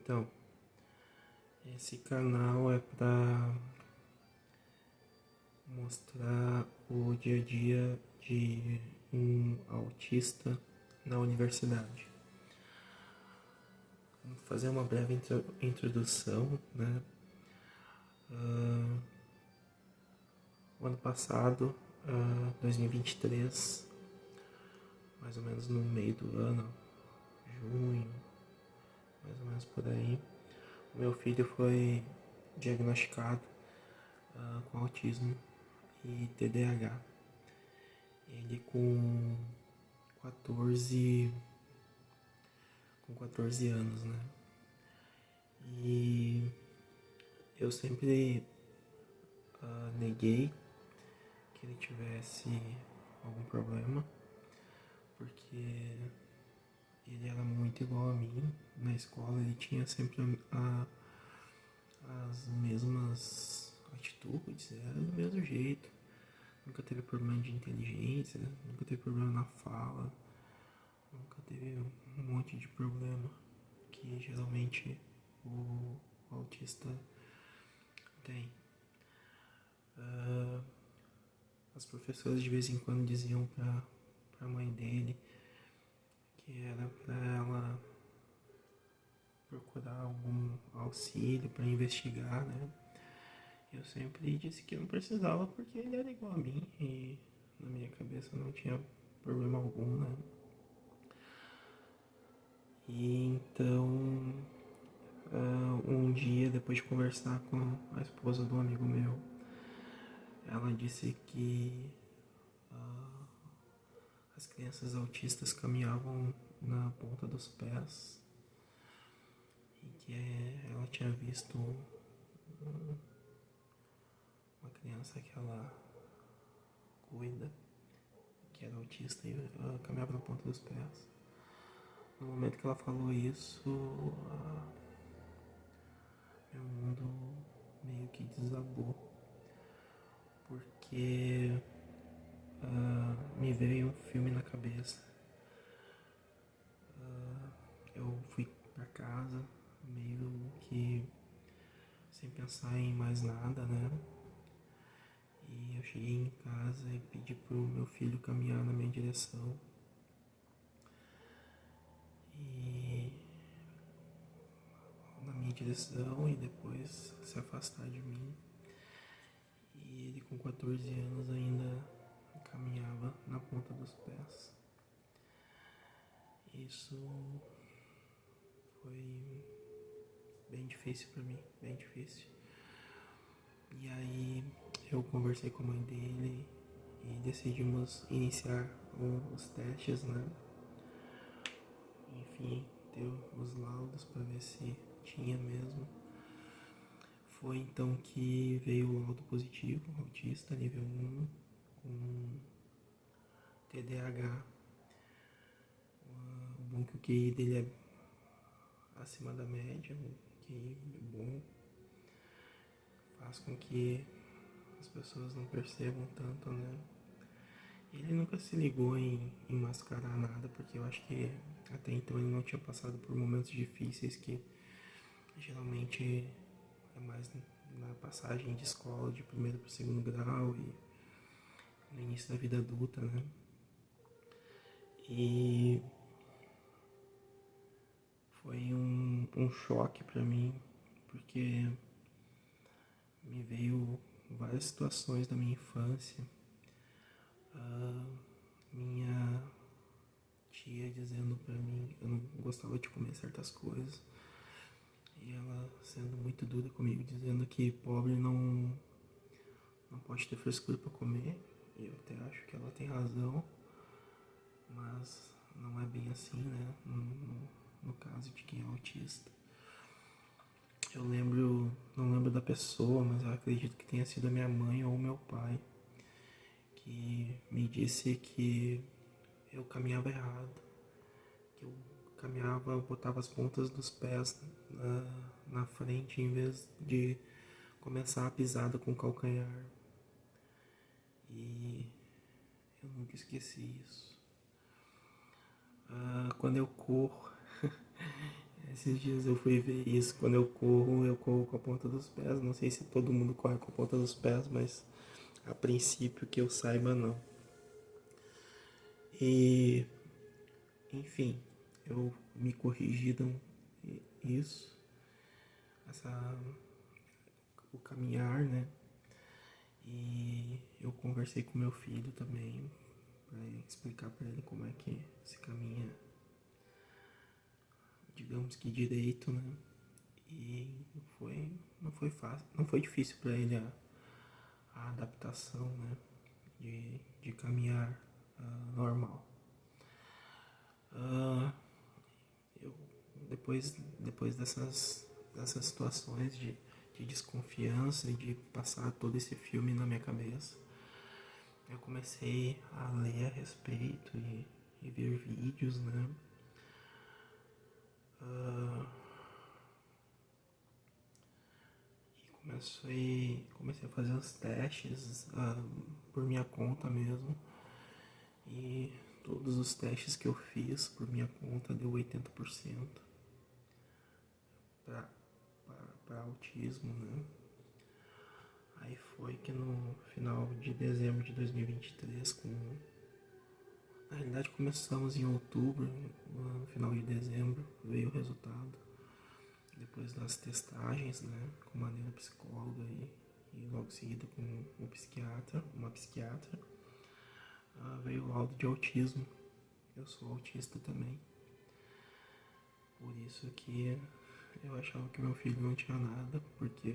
Então, esse canal é para mostrar o dia a dia de um autista na universidade. Vou fazer uma breve introdução, né? O ano passado, 2023, mais ou menos no meio do ano, junho, mais ou menos por aí, o meu filho foi diagnosticado com autismo e TDAH. Ele com 14 anos, né? E eu sempre neguei que ele tivesse algum problema, porque ele era muito igual a mim. Na escola ele tinha sempre as mesmas atitudes, era do mesmo jeito. Nunca teve problema de inteligência, nunca teve problema na fala, nunca teve um monte de problema que geralmente o autista tem. As professoras de vez em quando diziam pra mãe dele que era pra ela procurar algum auxílio para investigar, né? Eu sempre disse que não precisava porque ele era igual a mim e na minha cabeça não tinha problema algum, né? E então, um dia, depois de conversar com a esposa de um amigo meu, ela disse que as crianças autistas caminhavam na ponta dos pés e que ela tinha visto uma criança que ela cuida, que era autista, e ela caminhava na ponta dos pés. No momento que ela falou isso, meu mundo meio que desabou, porque me veio um filme na cabeça. Eu fui pra casa meio que sem pensar em mais nada, né? E eu cheguei em casa e pedi pro meu filho caminhar na minha direção. E na minha direção e depois se afastar de mim. E ele com 14 anos ainda caminhava na ponta dos pés. Isso foi bem difícil pra mim, bem difícil. E aí eu conversei com a mãe dele e decidimos iniciar os testes, né? Enfim, deu os laudos para ver se tinha mesmo. Foi então que veio o laudo positivo, autista nível 1, com TDAH. O bom que o QI dele é acima da média, o QI é bom, faz com que as pessoas não percebam tanto, né? Ele nunca se ligou em mascarar nada, porque eu acho que até então ele não tinha passado por momentos difíceis que geralmente é mais na passagem de escola, de primeiro para o segundo grau e no início da vida adulta, né? E foi um choque para mim, porque me veio várias situações da minha infância. Minha tia dizendo pra mim que eu não gostava de comer certas coisas. E ela sendo muito dura comigo, dizendo que pobre não pode ter frescura pra comer. E eu até acho que ela tem razão, mas não é bem assim, né? No caso de quem é autista. Eu não lembro da pessoa, mas eu acredito que tenha sido a minha mãe ou meu pai que me disse que eu caminhava errado, que eu caminhava, eu botava as pontas dos pés na frente em vez de começar a pisada com o calcanhar. E eu nunca esqueci isso. Quando eu corro, Esses dias eu fui ver isso. Quando eu corro com a ponta dos pés. Não sei se todo mundo corre com a ponta dos pés, mas a princípio que eu saiba, não. E, enfim, eu me corrigiram isso, essa, o caminhar, né? E eu conversei com meu filho também, para explicar para ele como é que se caminha, digamos que direito, né? E não foi fácil, não foi difícil para ele a adaptação, né? De caminhar normal. Eu, depois dessas situações de desconfiança e de passar todo esse filme na minha cabeça, eu comecei a ler a respeito e ver vídeos, né? Comecei a fazer os testes por minha conta mesmo. E todos os testes que eu fiz por minha conta deu 80% para autismo, né? Aí foi que no final de dezembro de 2023, na realidade começamos em outubro, no final de dezembro veio o resultado, depois das testagens, né, com uma neuropsicóloga e logo em seguida com uma psiquiatra, veio o laudo de autismo. Eu sou autista também, por isso que eu achava que meu filho não tinha nada, porque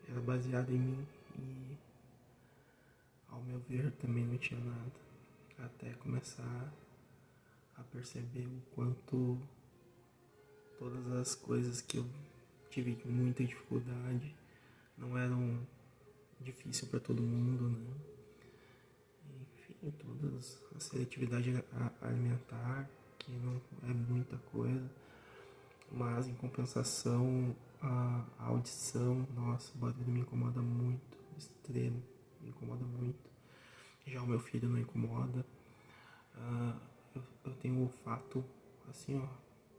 era baseado em mim e, ao meu ver, também não tinha nada. Até começar a perceber o quanto todas as coisas que eu tive muita dificuldade não eram difíceis para todo mundo, né? Enfim, todas a seletividade alimentar, que não é muita coisa, mas em compensação a audição, nossa, o barulho me incomoda muito, extremo, me incomoda muito. Já o meu filho não incomoda. Eu tenho um olfato assim, ó,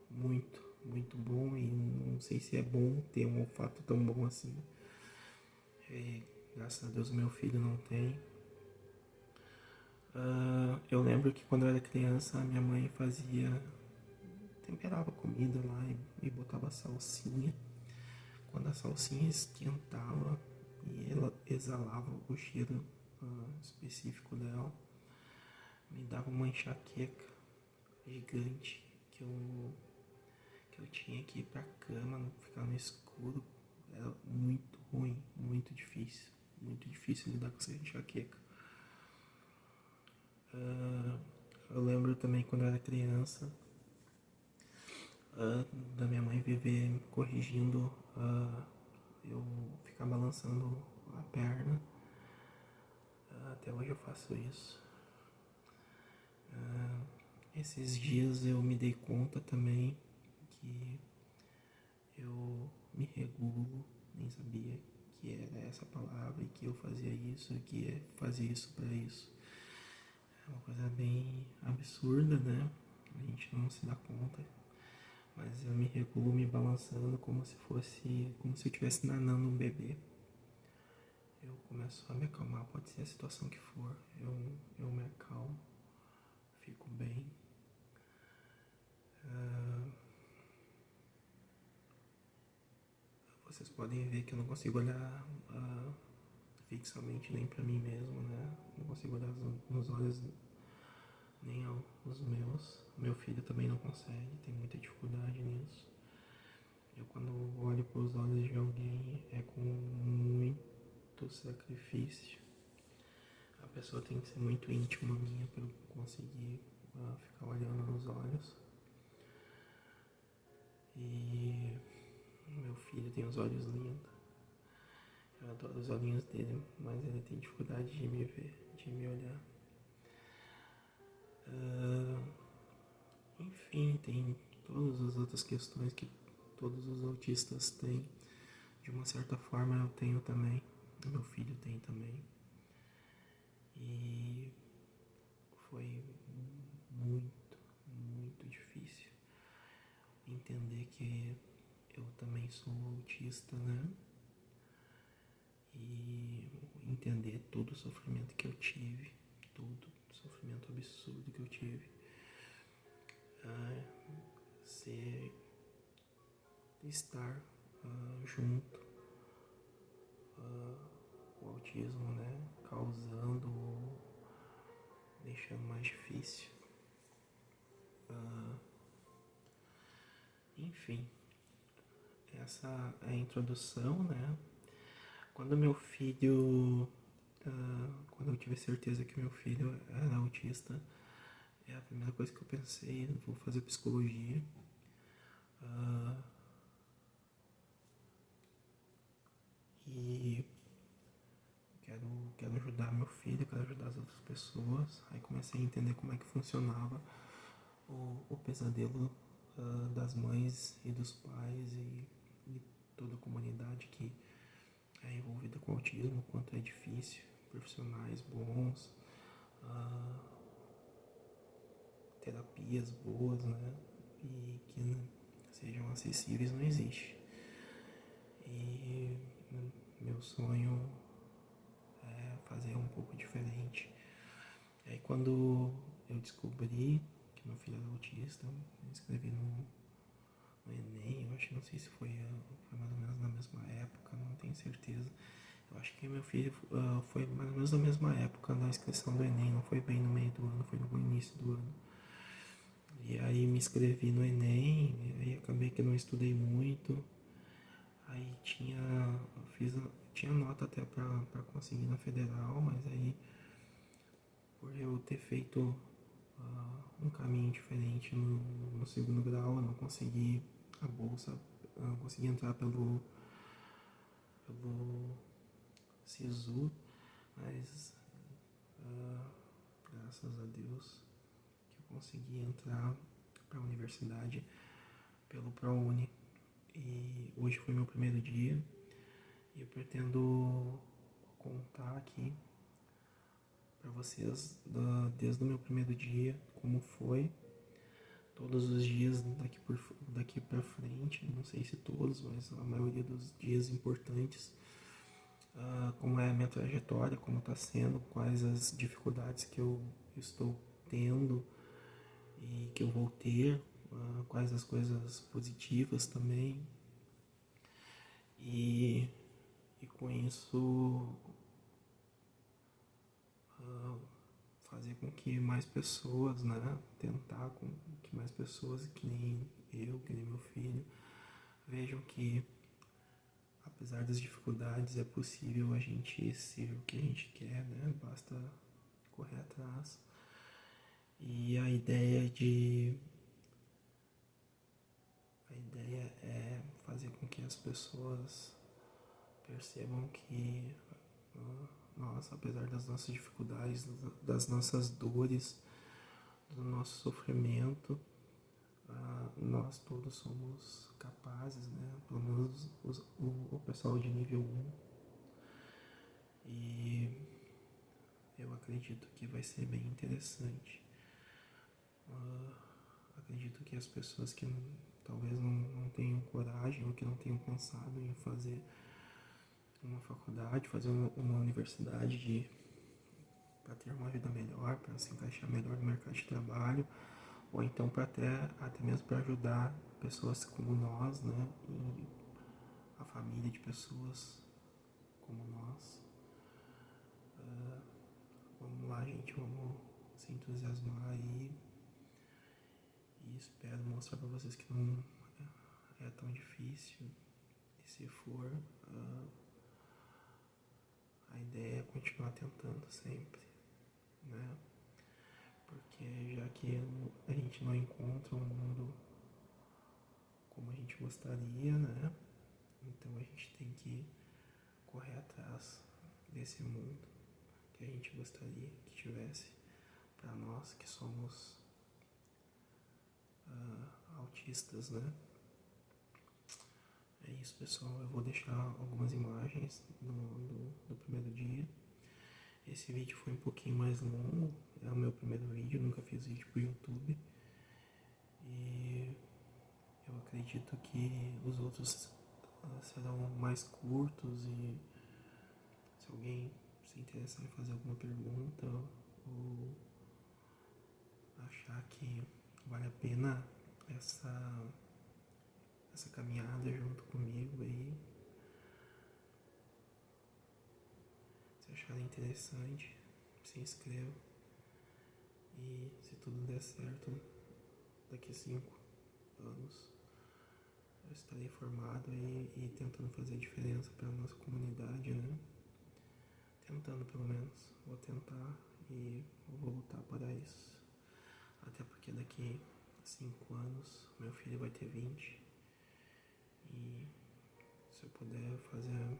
muito bom, e não sei se é bom ter um olfato tão bom assim. Graças a Deus o meu filho não tem. Eu lembro que quando eu era criança, a minha mãe temperava comida lá e botava salsinha. Quando a salsinha esquentava e ela exalava o cheiro específico dela, me dava uma enxaqueca gigante que eu tinha que ir pra cama, ficar no escuro. Era muito ruim, muito difícil lidar com essa enxaqueca. Eu lembro também quando eu era criança, da minha mãe viver me corrigindo, eu ficar balançando a perna. Até hoje eu faço isso. Esses dias eu me dei conta também que eu me regulo, nem sabia que era essa palavra e que eu fazia isso, que fazia isso para isso. É uma coisa bem absurda, né? A gente não se dá conta, mas eu me regulo me balançando como se eu estivesse nanando um bebê. Eu começo a me acalmar, pode ser a situação que for, eu me acalmo, fico bem. Vocês podem ver que eu não consigo olhar fixamente nem pra mim mesmo, né? Não consigo olhar nos olhos nem aos meus. Meu filho também não consegue, tem muita dificuldade nisso. Eu, quando olho para os olhos de alguém, é com muito sacrifício. A pessoa tem que ser muito íntima minha para eu conseguir ficar olhando nos olhos. E meu filho tem os olhos lindos. Eu adoro os olhinhos dele, mas ele tem dificuldade de me ver, de me olhar. Enfim, tem todas as outras questões que todos os autistas têm. De uma certa forma eu tenho também, meu filho tem também. E foi muito difícil. entender que eu também sou autista, né? E entender todo o sofrimento que eu tive, todo o sofrimento absurdo que eu tive. Ser, estar junto o autismo, né? Causando, deixando mais difícil. Enfim, essa é a introdução, né? Quando meu filho, quando eu tive certeza que meu filho era autista, é a primeira coisa que eu pensei, vou fazer psicologia. E quero ajudar meu filho, quero ajudar as outras pessoas. Aí comecei a entender como é que funcionava o pesadelo das mães e dos pais e toda a comunidade que é envolvida com autismo, quanto é difícil, profissionais bons, terapias boas, né? E que sejam acessíveis não existe. E meu sonho é fazer um pouco diferente. E aí quando eu descobri que meu filho era autista, eu me inscrevi no Enem, eu acho que não sei se foi mais ou menos na mesma época, não tenho certeza. Eu acho que meu filho foi mais ou menos na mesma época da inscrição do Enem, não foi bem no meio do ano, foi no início do ano. E aí me inscrevi no Enem, e aí acabei que não estudei muito. Aí tinha nota até pra conseguir na federal, mas aí por eu ter feito um caminho diferente no segundo grau, eu não consegui a bolsa, eu não consegui entrar pelo SISU, mas graças a Deus que eu consegui entrar para a universidade pelo ProUni. E hoje foi meu primeiro dia e eu pretendo contar aqui para vocês desde o meu primeiro dia como foi, todos os dias daqui para frente, não sei se todos, mas a maioria dos dias importantes, como é a minha trajetória, como está sendo, quais as dificuldades que eu estou tendo e que eu vou ter, quais as coisas positivas também. E com isso fazer com que mais pessoas, né, tentar com que mais pessoas que nem eu, que nem meu filho, vejam que apesar das dificuldades é possível a gente ser o que a gente quer, né, basta correr atrás. E a ideia é fazer com que as pessoas percebam que nós, apesar das nossas dificuldades, das nossas dores, do nosso sofrimento, nós todos somos capazes, né? Pelo menos o pessoal de nível 1. E eu acredito que vai ser bem interessante. Acredito que as pessoas que talvez não tenham coragem ou que não tenham pensado em fazer uma faculdade, fazer uma universidade para ter uma vida melhor, para se encaixar melhor no mercado de trabalho, ou então para até mesmo para ajudar pessoas como nós, né, e a família de pessoas como nós. Vamos lá, gente, vamos se entusiasmar aí e espero mostrar para vocês que não é tão difícil. E se for, a ideia é continuar tentando sempre, né? Porque já que a gente não encontra um mundo como a gente gostaria, né? Então a gente tem que correr atrás desse mundo que a gente gostaria que tivesse para nós que somos autistas, né? É isso, pessoal. Eu vou deixar algumas imagens do primeiro dia. Esse vídeo foi um pouquinho mais longo, é o meu primeiro vídeo, nunca fiz vídeo pro YouTube. E eu acredito que os outros serão mais curtos e se alguém se interessar em fazer alguma pergunta ou achar que vale a pena essa caminhada junto comigo aí, se acharem interessante, se inscreva e se tudo der certo, daqui a 5 anos eu estarei formado aí e tentando fazer a diferença para a nossa comunidade, né? Tentando pelo menos, vou tentar e vou lutar para isso. Até porque daqui a 5 anos meu filho vai ter 20 e se eu puder fazer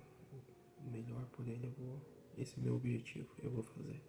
o melhor por ele, esse é meu objetivo, eu vou fazer.